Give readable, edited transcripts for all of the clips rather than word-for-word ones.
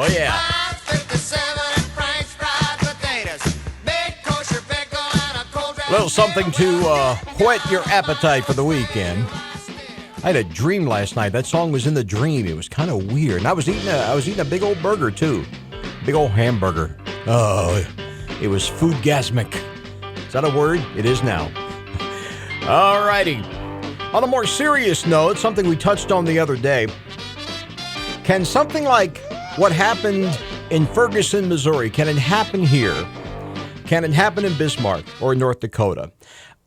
Oh, yeah. A little something to whet your appetite for the weekend. I had a dream last night. That song was in the dream. It was kind of weird. And I was eating a big old burger, too. Big old hamburger. Oh, it was foodgasmic. Is that a word? It is now. All righty. On a more serious note, something we touched on the other day. Can something like what happened in Ferguson, Missouri, can it happen here? Can it happen in Bismarck or North Dakota?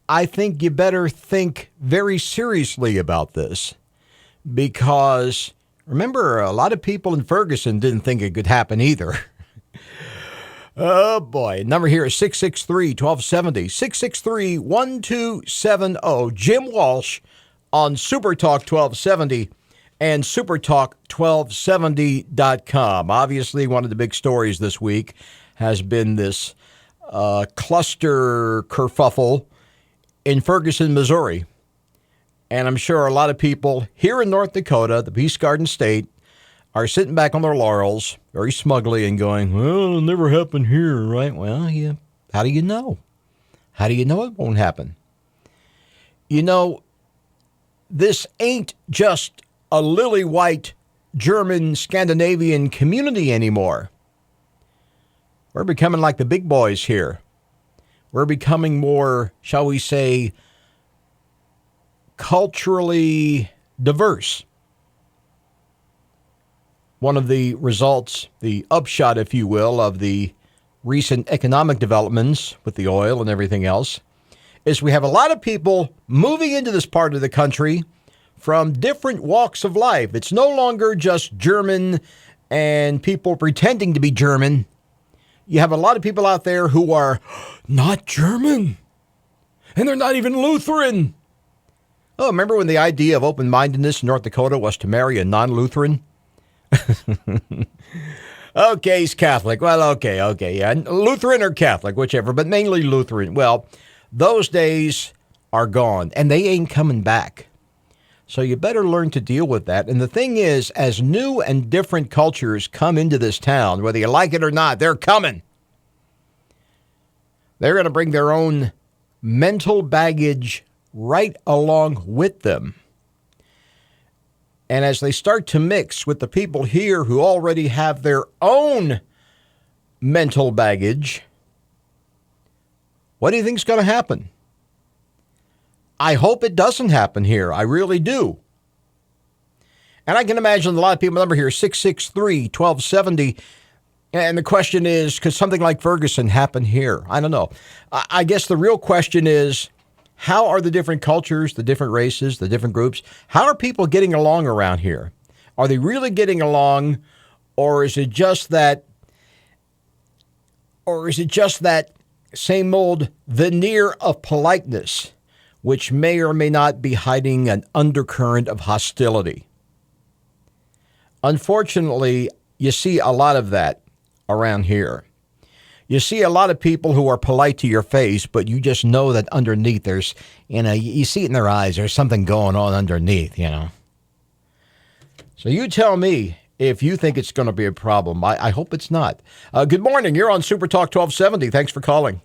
I think you better think very seriously about this because, remember, a lot of people in Ferguson didn't think it could happen either. Oh, boy. Number here is 663-1270, 663-1270. Jim Walsh on Super Talk 1270 and supertalk1270.com. Obviously, one of the big stories this week has been this cluster kerfuffle in Ferguson, Missouri. And I'm sure a lot of people here in North Dakota, the Peace Garden State, are sitting back on their laurels very smugly and going, well, it'll never happen here, right? Well, yeah. How do you know? How do you know it won't happen? You know, this ain't just a lily-white German Scandinavian community anymore. We're becoming like the big boys here. We're becoming more, shall we say, culturally diverse. One of the results, the upshot, if you will, of the recent economic developments with the oil and everything else, is we have a lot of people moving into this part of the country from different walks of life. It's no longer just German and people pretending to be German. You have a lot of people out there who are not German, and they're not even Lutheran. Oh, remember when the idea of open-mindedness in North Dakota was to marry a non-Lutheran? Okay, he's Catholic. Well, okay, yeah. Lutheran or Catholic, whichever, but mainly Lutheran. Well, those days are gone, and they ain't coming back. So you better learn to deal with that. And the thing is, as new and different cultures come into this town, whether you like it or not, they're coming. They're going to bring their own mental baggage right along with them. And as they start to mix with the people here who already have their own mental baggage, what do you think is going to happen? I hope it doesn't happen here. I really do. And I can imagine a lot of people, number here, 663-1270. And the question is, could something like Ferguson happen here? I don't know. I guess the real question is, how are the different cultures, the different races, the different groups, how are people getting along around here? Are they really getting along, or is it just that same old veneer of politeness, which may or may not be hiding an undercurrent of hostility? Unfortunately, you see a lot of that around here. You see a lot of people who are polite to your face, but you just know that underneath there's, you see it in their eyes, there's something going on underneath, So you tell me if you think it's going to be a problem. I hope it's not. Good morning. You're on Super Talk 1270. Thanks for calling.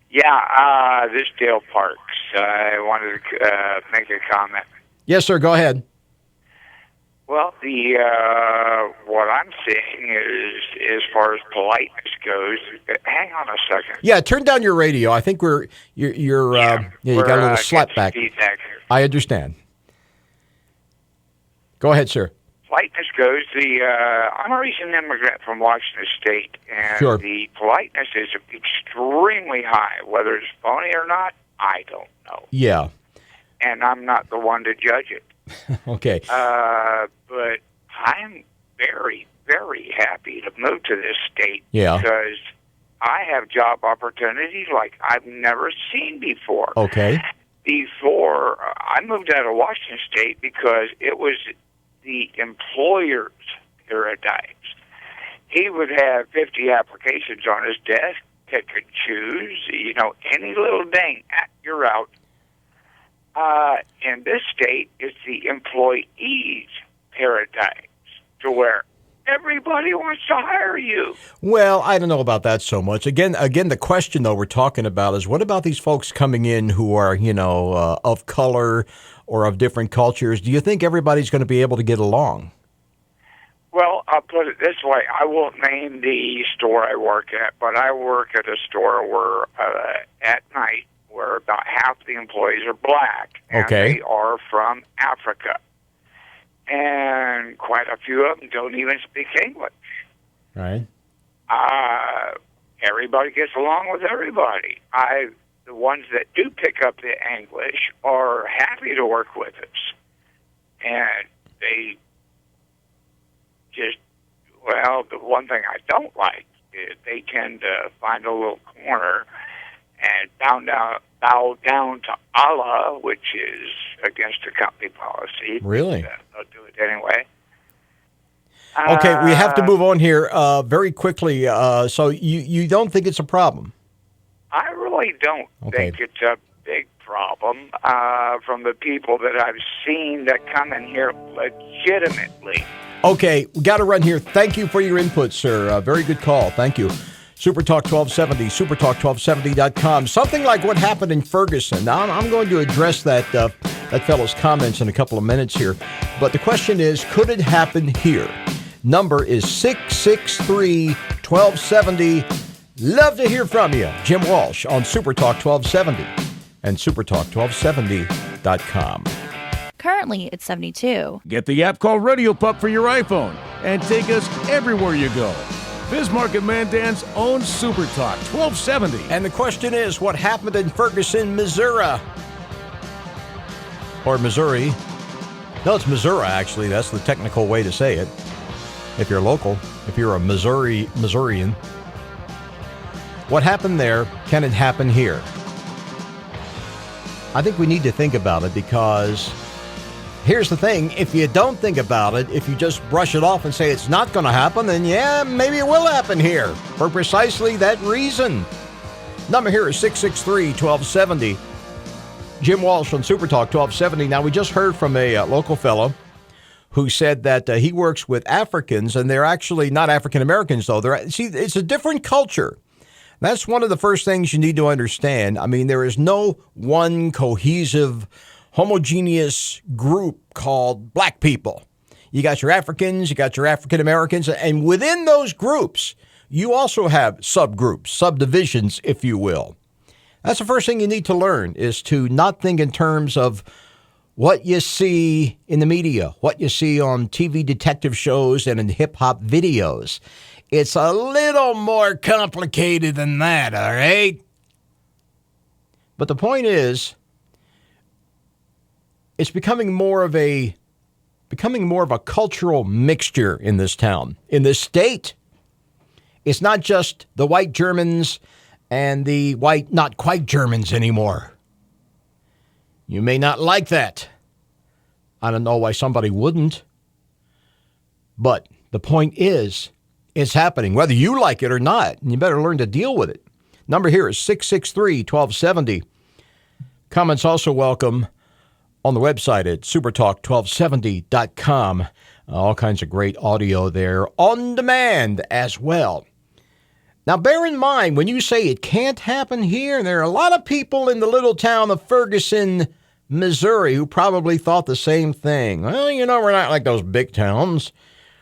Yeah, this is Dale Parks. I wanted to make a comment. Yes, sir. Go ahead. Well, what I'm seeing is, as far as politeness goes, hang on a second. Yeah, turn down your radio. I think you got a little slap back. Feedback here. I understand. Go ahead, sir. Politeness goes, I'm a recent immigrant from Washington State, and Sure. The politeness is extremely high. Whether it's phony or not, I don't know. Yeah. And I'm not the one to judge it. Okay. But I'm very, very happy to move to this state because I have job opportunities like I've never seen before. Okay. Before, I moved out of Washington State because it was the employer's paradise. He would have 50 applications on his desk, pick and choose, any little thing, you're out. In this state, it's the employee's paradise, to where everybody wants to hire you. Well, I don't know about that so much. Again, the question though we're talking about is what about these folks coming in who are, of color or of different cultures? Do you think everybody's going to be able to get along? Well, I'll put it this way. I won't name the store I work at, but I work at a store where at night where about half the employees are black, and Okay. they are from Africa. And quite a few of them don't even speak English. Right. Everybody gets along with everybody. The ones that do pick up the English are happy to work with us. And they just, the one thing I don't like is they tend to find a little corner and bow down to Allah, which is against the company policy. Really? They'll do it anyway. Okay, we have to move on here very quickly. So you don't think it's a problem? I really don't think it's a big problem from the people that I've seen that come in here legitimately. Okay, we got to run here. Thank you for your input, sir. Very good call. Thank you. Supertalk 1270, supertalk1270.com. Something like what happened in Ferguson. Now, I'm going to address that fellow's comments in a couple of minutes here. But the question is, could it happen here? Number is 663-1270. Love to hear from you. Jim Walsh on Supertalk 1270 and supertalk1270.com. Currently, it's 72. Get the app called Radio Pup for your iPhone and take us everywhere you go. Bismarck and Mandan's own Super Talk 1270. And the question is, what happened in Ferguson, Missouri? Or Missouri. No, it's Missouri, actually. That's the technical way to say it. If you're local, if you're a Missourian. What happened there? Can it happen here? I think we need to think about it because here's the thing. If you don't think about it, if you just brush it off and say it's not going to happen, then yeah, maybe it will happen here for precisely that reason. Number here is 663-1270. Jim Walsh on Supertalk 1270. Now, we just heard from a local fellow who said that he works with Africans, and they're actually not African Americans, though. It's a different culture. That's one of the first things you need to understand. I mean, there is no one cohesive, homogeneous group called black people. You got your Africans, you got your African Americans, and within those groups, you also have subgroups, subdivisions, if you will. That's the first thing you need to learn, is to not think in terms of what you see in the media, what you see on TV detective shows and in hip-hop videos. It's a little more complicated than that, all right? But the point is, it's becoming more of a cultural mixture in this town, in this state. It's not just the white Germans and the white not quite Germans anymore. You may not like that. I don't know why somebody wouldn't. But the point is, it's happening, whether you like it or not, and you better learn to deal with it. Number here is 663-1270. Comments also welcome on the website at supertalk1270.com. All kinds of great audio there on demand as well. Now, bear in mind, when you say it can't happen here, there are a lot of people in the little town of Ferguson, Missouri, who probably thought the same thing. Well, we're not like those big towns.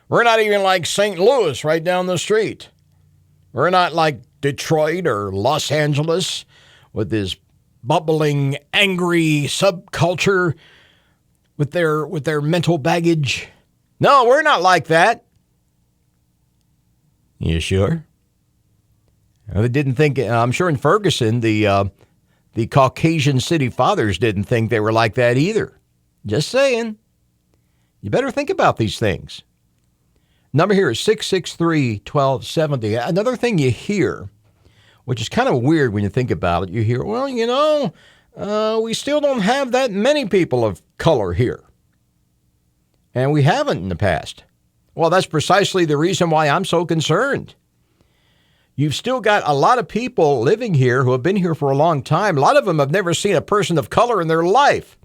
We're not even like St. Louis right down the street. We're not like Detroit or Los Angeles with this bubbling, angry subculture with their mental baggage. No, we're not like that. You sure? They didn't think, I'm sure in Ferguson, the Caucasian city fathers didn't think they were like that either. Just saying. You better think about these things. Number here is 663-1270. Another thing you hear, which is kind of weird when you think about it, you hear, well, we still don't have that many people of color here. And we haven't in the past. Well, that's precisely the reason why I'm so concerned. You've still got a lot of people living here who have been here for a long time. A lot of them have never seen a person of color in their life.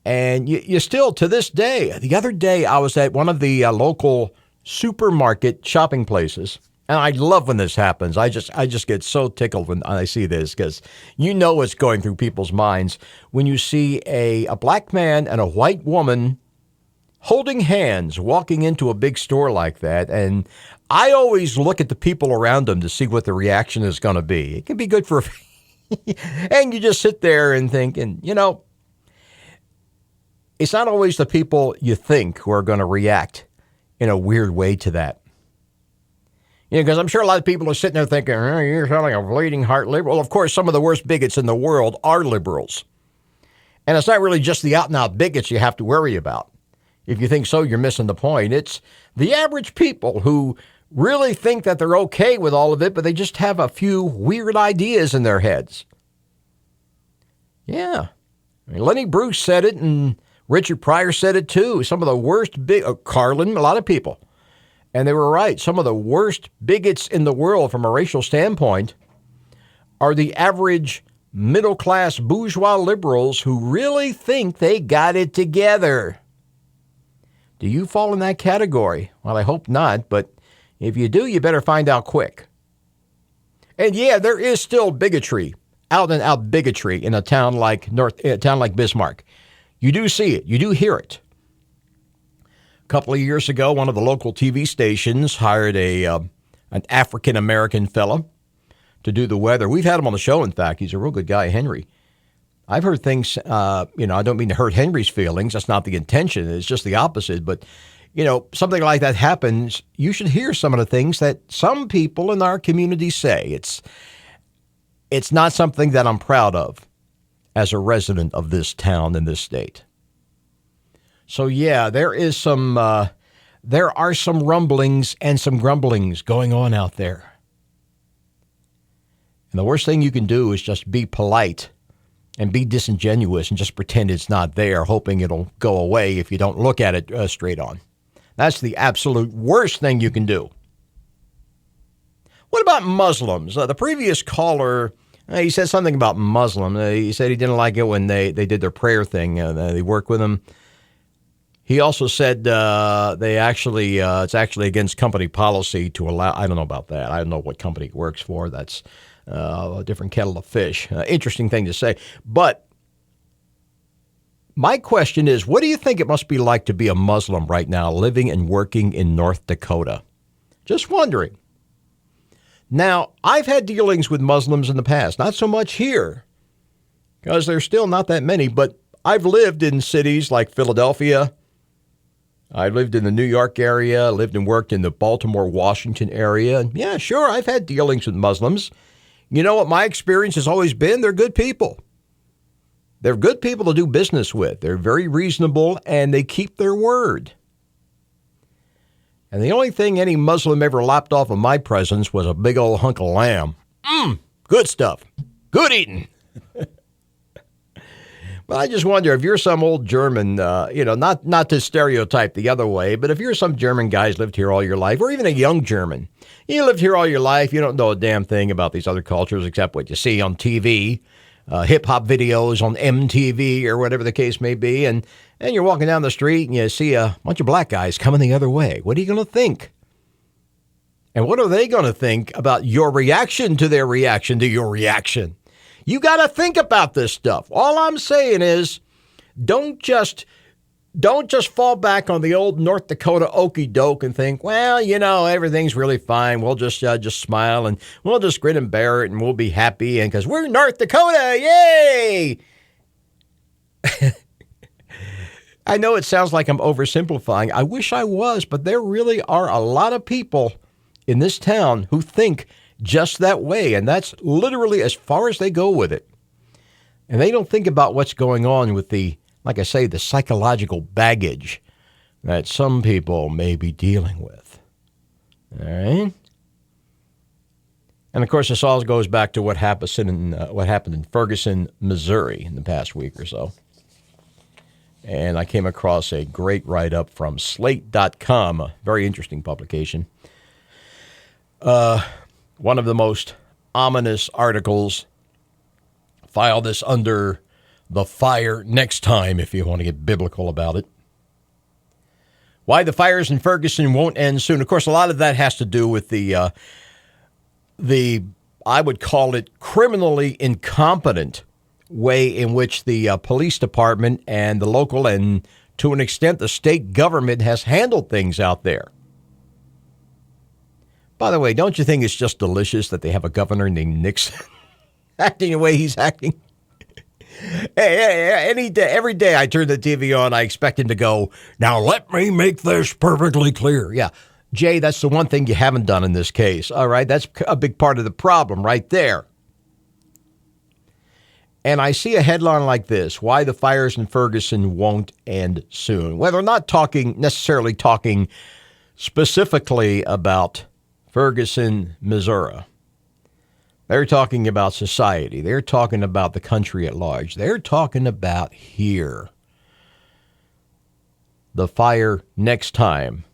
And you still, to this day, the other day I was at one of the local supermarket shopping places. And I love when this happens. I just get so tickled when I see this because you know what's going through people's minds when you see a black man and a white woman holding hands walking into a big store like that. And I always look at the people around them to see what the reaction is going to be. It can be good for and you just sit there and think, and it's not always the people you think who are going to react in a weird way to that. Because I'm sure a lot of people are sitting there thinking, you're sounding like a bleeding heart liberal. Well, of course, some of the worst bigots in the world are liberals. And it's not really just the out-and-out bigots you have to worry about. If you think so, you're missing the point. It's the average people who really think that they're okay with all of it, but they just have a few weird ideas in their heads. Yeah. I mean, Lenny Bruce said it, and Richard Pryor said it too. Some of the worst Carlin, a lot of people. And they were right. Some of the worst bigots in the world from a racial standpoint are the average middle-class bourgeois liberals who really think they got it together. Do you fall in that category? Well, I hope not, but if you do, you better find out quick. And yeah, there is still bigotry, out-and-out bigotry in a town like Bismarck. You do see it. You do hear it. A couple of years ago, one of the local TV stations hired an African-American fella to do the weather. We've had him on the show, in fact. He's a real good guy, Henry. I've heard things, I don't mean to hurt Henry's feelings. That's not the intention. It's just the opposite. But, something like that happens, you should hear some of the things that some people in our community say. It's not something that I'm proud of as a resident of this town and this state. So, yeah, there are some rumblings and some grumblings going on out there. And the worst thing you can do is just be polite and be disingenuous and just pretend it's not there, hoping it'll go away if you don't look at it straight on. That's the absolute worst thing you can do. What about Muslims? The previous caller, he said something about Muslim. He said he didn't like it when they did their prayer thing. They work with them. He also said it's actually against company policy to allow. I don't know about that. I don't know what company he works for. That's a different kettle of fish. Interesting thing to say. But my question is, what do you think it must be like to be a Muslim right now, living and working in North Dakota? Just wondering. Now, I've had dealings with Muslims in the past, not so much here, because there's still not that many, but I've lived in cities like Philadelphia. I lived in the New York area, lived and worked in the Baltimore, Washington area. And yeah, sure, I've had dealings with Muslims. You know what my experience has always been? They're good people. They're good people to do business with. They're very reasonable, and they keep their word. And the only thing any Muslim ever lopped off of my presence was a big old hunk of lamb. Good stuff. Good eating. But I just wonder if you're some old German, not to stereotype the other way, but if you're some German guys lived here all your life, or even a young German, you lived here all your life, you don't know a damn thing about these other cultures except what you see on TV, hip-hop videos on MTV or whatever the case may be, and you're walking down the street and you see a bunch of black guys coming the other way. What are you going to think? And what are they going to think about your reaction to their reaction to your reaction? You got to think about this stuff. All I'm saying is don't just fall back on the old North Dakota okey doke and think, well, everything's really fine. We'll just smile and we'll just grin and bear it and we'll be happy. And because we're North Dakota, yay! I know it sounds like I'm oversimplifying. I wish I was, but there really are a lot of people in this town who think just that way, and that's literally as far as they go with it. And they don't think about what's going on with the psychological baggage that some people may be dealing with. All right? And, of course, this all goes back to what happened in Ferguson, Missouri in the past week or so. And I came across a great write-up from Slate.com, a very interesting publication. One of the most ominous articles. File this under the fire next time, if you want to get biblical about it. Why the fires in Ferguson won't end soon. Of course, a lot of that has to do with the I would call it criminally incompetent way in which the police department and the local and to an extent the state government has handled things out there. By the way, don't you think it's just delicious that they have a governor named Nixon acting the way he's acting? Hey, any day, every day I turn the TV on, I expect him to go, now let me make this perfectly clear. Yeah, Jay, that's the one thing you haven't done in this case. All right, that's a big part of the problem right there. And I see a headline like this, why the fires in Ferguson won't end soon. Well, they're not necessarily talking specifically about Ferguson, Missouri. They're talking about society. They're talking about the country at large. They're talking about here. The fire next time,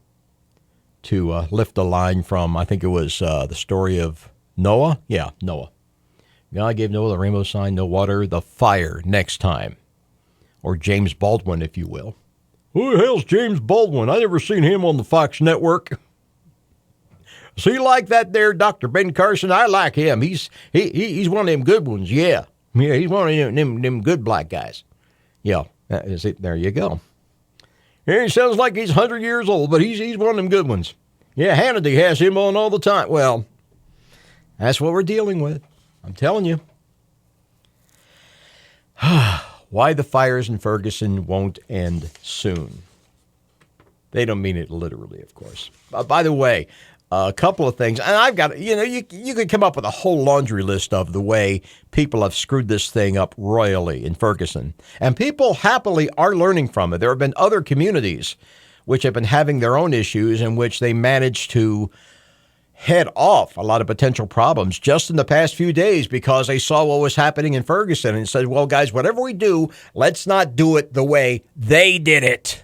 to lift a line from, I think it was the story of Noah. Yeah, Noah. God gave Noah the rainbow sign, no water, the fire next time. Or James Baldwin, if you will. Who the hell's James Baldwin? I never seen him on the Fox network. See, like that there, Dr. Ben Carson? I like him. He's one of them good ones, yeah. Yeah, he's one of them good black guys. Yeah, there you go. Yeah, he sounds like he's 100 years old, but he's one of them good ones. Yeah, Hannity has him on all the time. Well, that's what we're dealing with. I'm telling you. Why the fires in Ferguson won't end soon. They don't mean it literally, of course. By the way, a couple of things, and I've got, you could come up with a whole laundry list of the way people have screwed this thing up royally in Ferguson. And people happily are learning from it. There have been other communities which have been having their own issues in which they managed to head off a lot of potential problems just in the past few days because they saw what was happening in Ferguson and said, well, guys, whatever we do, let's not do it the way they did it.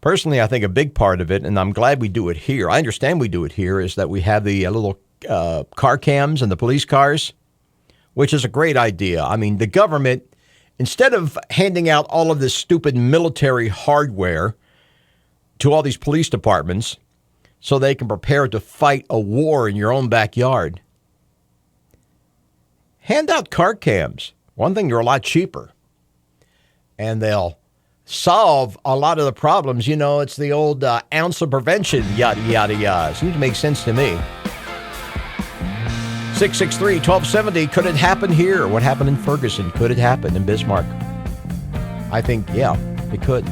Personally, I think a big part of it, and I'm glad we do it here, I understand we do it here, is that we have the little car cams and the police cars, which is a great idea. I mean, the government, instead of handing out all of this stupid military hardware to all these police departments so they can prepare to fight a war in your own backyard, hand out car cams. One thing, they're a lot cheaper, and they'll solve a lot of the problems. It's the old ounce of prevention, yada, yada, yada. Seems to make sense to me. 663-1270, could it happen here? What happened in Ferguson? Could it happen in Bismarck? I think, yeah, it could.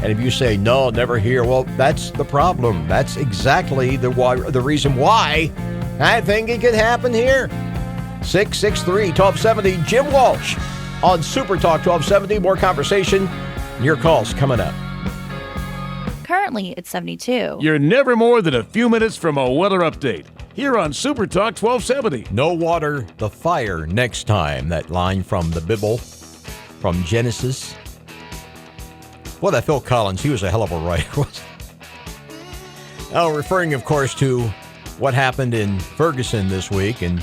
And if you say, no, never here, well, that's the problem. That's exactly the reason why I think it could happen here. 663-1270, Jim Walsh on Super Talk 1270. More conversation. Your calls coming up. Currently, it's 72. You're never more than a few minutes from a weather update here on Super Talk 1270. No water, the fire next time. That line from the Bible, from Genesis. Well, that Phil Collins, he was a hell of a writer. Referring, of course, to what happened in Ferguson this week. And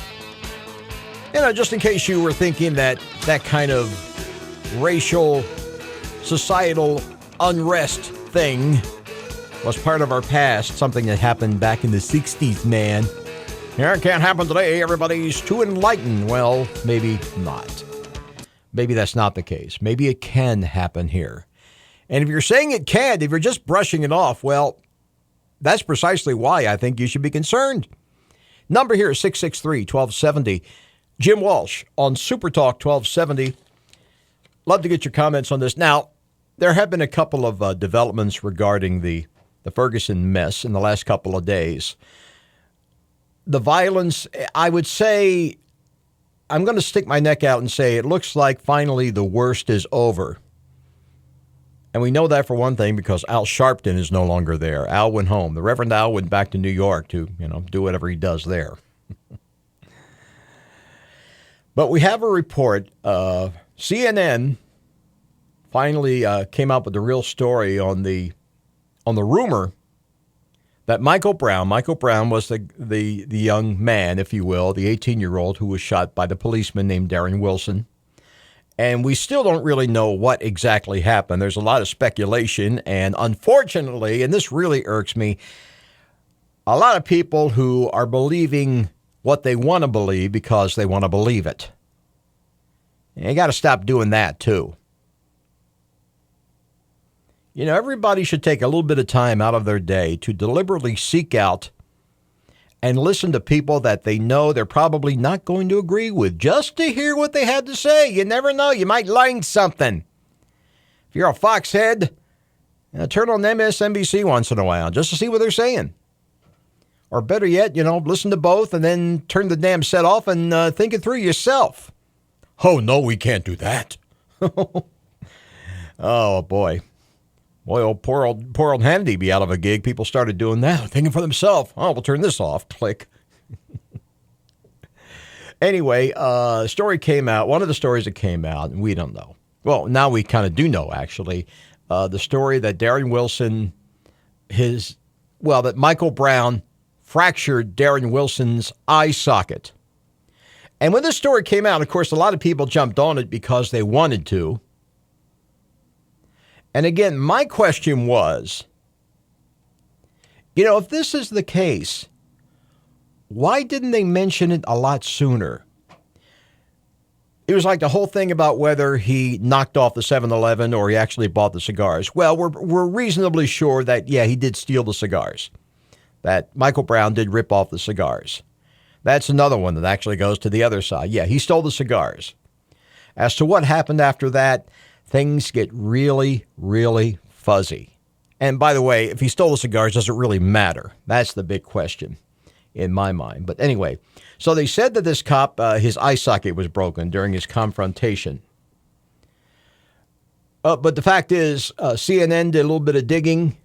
just in case you were thinking that kind of racial, societal unrest thing was part of our past, something that happened back in the 60s, man. Yeah, it can't happen today. Everybody's too enlightened. Well, maybe not. Maybe that's not the case. Maybe it can happen here. And if you're saying it can't, if you're just brushing it off, well, that's precisely why I think you should be concerned. Number here is 663-1270. Jim Walsh on Super Talk 1270. Love to get your comments on this. Now, there have been a couple of developments regarding the Ferguson mess in the last couple of days. The violence, I would say, I'm going to stick my neck out and say it looks like finally the worst is over. And we know that for one thing because Al Sharpton is no longer there. Al went home. The Reverend Al went back to New York to, do whatever he does there. But we have a report. CNN finally came out with the real story on the rumor that Michael Brown was the young man, if you will, the 18-year-old who was shot by the policeman named Darren Wilson. And we still don't really know what exactly happened. There's a lot of speculation. And unfortunately, and this really irks me, a lot of people who are believing what they want to believe because they want to believe it. And you got to stop doing that, too. You know, everybody should take a little bit of time out of their day to deliberately seek out and listen to people that they know they're probably not going to agree with, just to hear what they had to say. You never know. You might learn something. If you're a foxhead, turn on MSNBC once in a while just to see what they're saying. Or better yet, listen to both and then turn the damn set off and think it through yourself. Oh, no, we can't do that. Oh, boy. Boy, poor old Hannity be out of a gig. People started doing that, thinking for themselves. Oh, we'll turn this off. Click. Anyway, story came out. One of the stories that came out, and we don't know. Well, now we kind of do know, actually. The story that Darren Wilson, that Michael Brown fractured Darren Wilson's eye socket. And when this story came out, of course, a lot of people jumped on it because they wanted to. And again, my question was, if this is the case, why didn't they mention it a lot sooner? It was like the whole thing about whether he knocked off the 7-Eleven or he actually bought the cigars. Well, we're reasonably sure that, he did steal the cigars, that Michael Brown did rip off the cigars. That's another one that actually goes to the other side. Yeah, he stole the cigars. As to what happened after that, things get really, really fuzzy. And by the way, if he stole the cigars, does it really matter? That's the big question in my mind. But anyway, so they said that this cop, his eye socket was broken during his confrontation. But the fact is, CNN did a little bit of digging,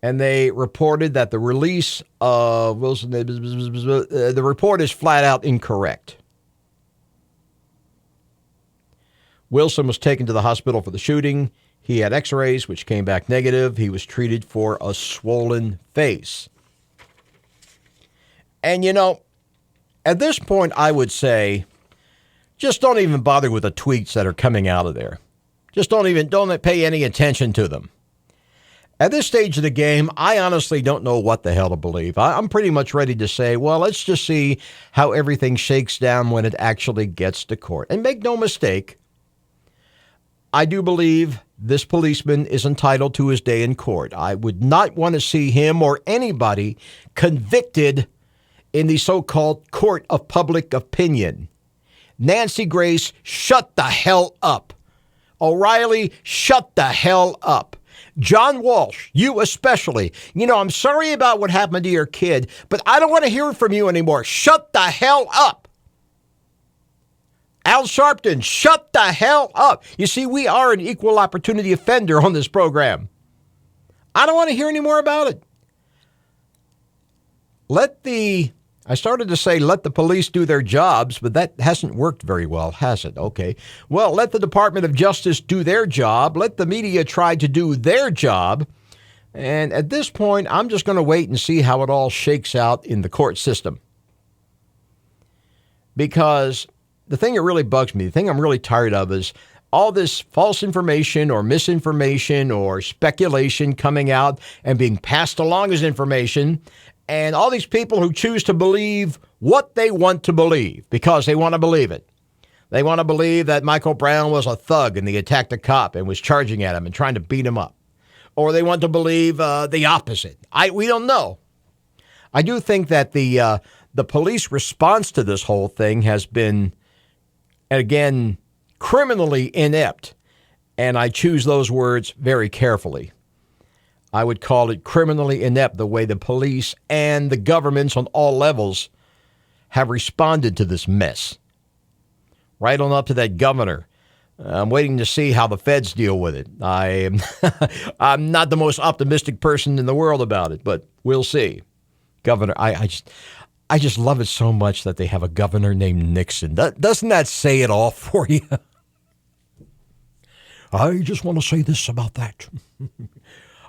and they reported that the release of Wilson, the report is flat out incorrect. Wilson was taken to the hospital for the shooting. He had x-rays, which came back negative. He was treated for a swollen face. And, at this point, I would say, just don't even bother with the tweets that are coming out of there. Just don't pay any attention to them. At this stage of the game, I honestly don't know what the hell to believe. I'm pretty much ready to say, well, let's just see how everything shakes down when it actually gets to court. And make no mistake, I do believe this policeman is entitled to his day in court. I would not want to see him or anybody convicted in the so-called court of public opinion. Nancy Grace, shut the hell up. O'Reilly, shut the hell up. John Walsh, you especially. I'm sorry about what happened to your kid, but I don't want to hear from you anymore. Shut the hell up. Al Sharpton, shut the hell up. You see, we are an equal opportunity offender on this program. I don't want to hear any more about it. I started to say let the police do their jobs, but that hasn't worked very well, has it? Okay. Well, let the Department of Justice do their job. Let the media try to do their job. And at this point, I'm just going to wait and see how it all shakes out in the court system. Because the thing that really bugs me, the thing I'm really tired of is all this false information or misinformation or speculation coming out and being passed along as information, and all these people who choose to believe what they want to believe because they want to believe it. They want to believe that Michael Brown was a thug and he attacked a cop and was charging at him and trying to beat him up. Or they want to believe the opposite. We don't know. I do think that the police response to this whole thing has been, again, criminally inept. And I choose those words very carefully. I would call it criminally inept the way the police and the governments on all levels have responded to this mess. Right on up to that governor. I'm waiting to see how the feds deal with it. I'm not the most optimistic person in the world about it, but we'll see. Governor, I just love it so much that they have a governor named Nixon. Doesn't that say it all for you? I just want to say this about that.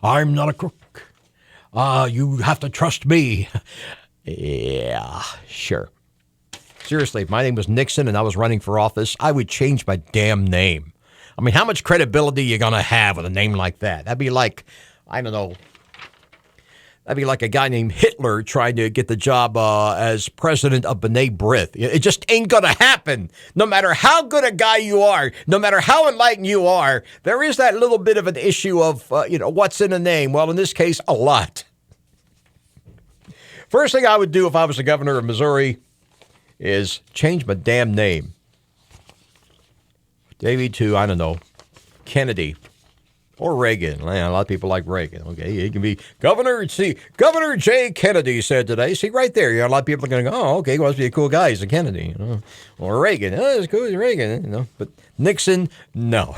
I'm not a crook. You have to trust me. Yeah, sure. Seriously, if my name was Nixon and I was running for office, I would change my damn name. I mean, how much credibility are you going to have with a name like that? That'd be like, I don't know. That'd be like a guy named Hitler trying to get the job as president of B'nai B'rith. It just ain't going to happen. No matter how good a guy you are, no matter how enlightened you are, there is that little bit of an issue of, what's in a name? Well, in this case, a lot. First thing I would do if I was the governor of Missouri is change my damn name. Davy to, I don't know, Kennedy. Or Reagan. A lot of people like Reagan. Okay, he can be Governor. See, Governor J. Kennedy said today. See, right there, a lot of people are going to go, oh, okay, he must be a cool guy. He's a Kennedy, Or Reagan. Oh, it's cool as Reagan, But Nixon, no.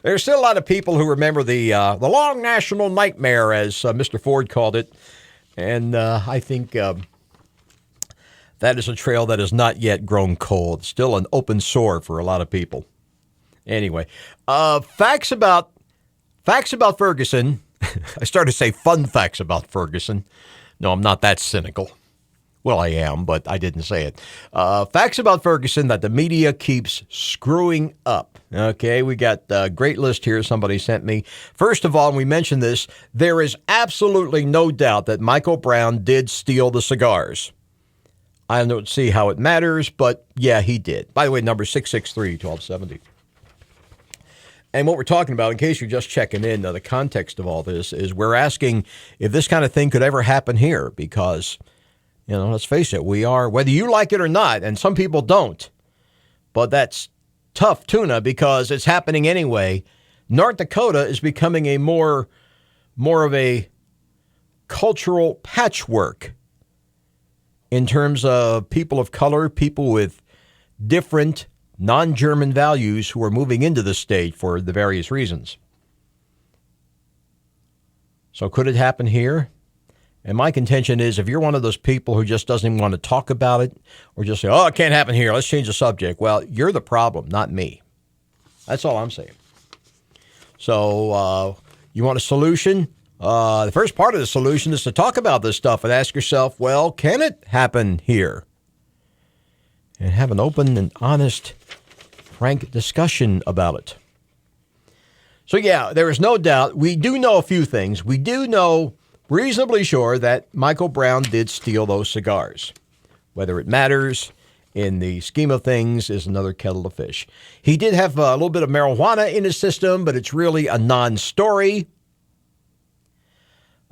There's still a lot of people who remember the long national nightmare, as Mr. Ford called it. And I think that is a trail that has not yet grown cold. Still an open sore for a lot of people. Anyway, facts about Ferguson. I started to say fun facts about Ferguson. No, I'm not that cynical. Well, I am, but I didn't say it. Facts about Ferguson that the media keeps screwing up. Okay, we got a great list here somebody sent me. First of all, and we mentioned this, there is absolutely no doubt that Michael Brown did steal the cigars. I don't see how it matters, but yeah, he did. By the way, number 663-1270. And what we're talking about, in case you're just checking in, the context of all this is we're asking if this kind of thing could ever happen here because, let's face it, we are, whether you like it or not, and some people don't, but that's tough tuna because it's happening anyway. North Dakota is becoming a more of a cultural patchwork in terms of people of color, people with different non-German values who are moving into the state for the various reasons. So could it happen here? And my contention is if you're one of those people who just doesn't even want to talk about it or just say, oh, it can't happen here, let's change the subject. Well, you're the problem, not me. That's all I'm saying. So you want a solution? The first part of the solution is to talk about this stuff and ask yourself, well, can it happen here? And have an open and honest, frank discussion about it. So, yeah, there is no doubt. We do know a few things. We do know reasonably sure that Michael Brown did steal those cigars. Whether it matters in the scheme of things is another kettle of fish. He did have a little bit of marijuana in his system, but it's really a non-story.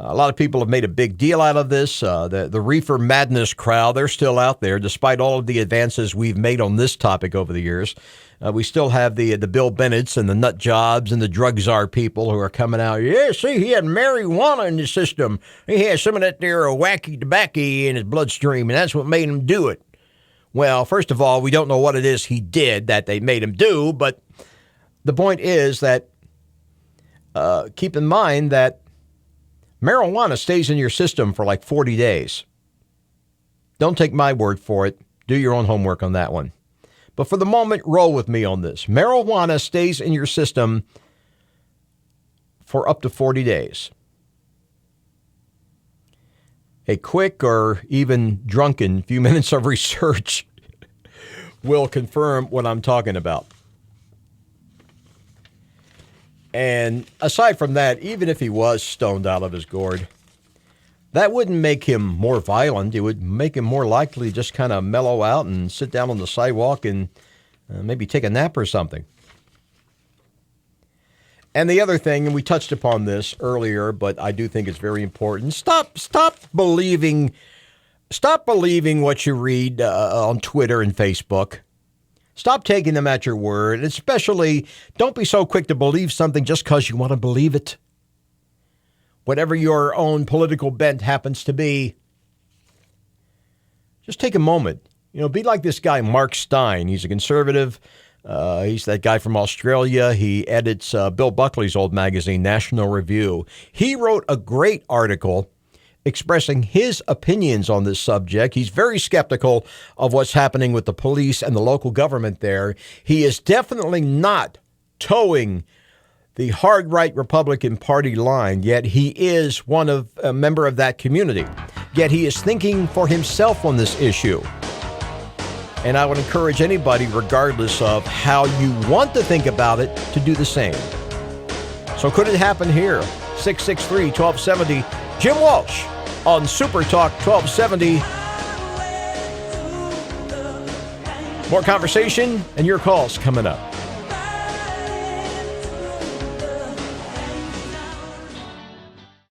A lot of people have made a big deal out of this. The reefer madness crowd, they're still out there, despite all of the advances we've made on this topic over the years. We still have the Bill Bennetts and the nut jobs and the drug czar people who are coming out. Yeah, see, he had marijuana in his system. He had some of that there wacky tobacco in his bloodstream, and that's what made him do it. Well, first of all, we don't know what it is he did that they made him do, but the point is that keep in mind that marijuana stays in your system for like 40 days. Don't take my word for it. Do your own homework on that one. But for the moment, roll with me on this. Marijuana stays in your system for up to 40 days. A quick or even drunken few minutes of research will confirm what I'm talking about. And aside from that, even if he was stoned out of his gourd, that wouldn't make him more violent. It would make him more likely to just kind of mellow out and sit down on the sidewalk and maybe take a nap or something. And the other thing, and we touched upon this earlier, but I do think it's very important. Stop believing what you read on Twitter and Facebook. Stop taking them at your word. Especially, don't be so quick to believe something just because you want to believe it. Whatever your own political bent happens to be, just take a moment. Be like this guy, Mark Stein. He's a conservative. He's that guy from Australia. He edits Bill Buckley's old magazine, National Review. He wrote a great article expressing his opinions on this subject. He's very skeptical of what's happening with the police and the local government there. He is definitely not towing the hard right Republican Party line, yet he is a member of that community. Yet he is thinking for himself on this issue. And I would encourage anybody, regardless of how you want to think about it, to do the same. So could it happen here? 663-1270. Jim Walsh on Super Talk 1270. More conversation and your calls coming up.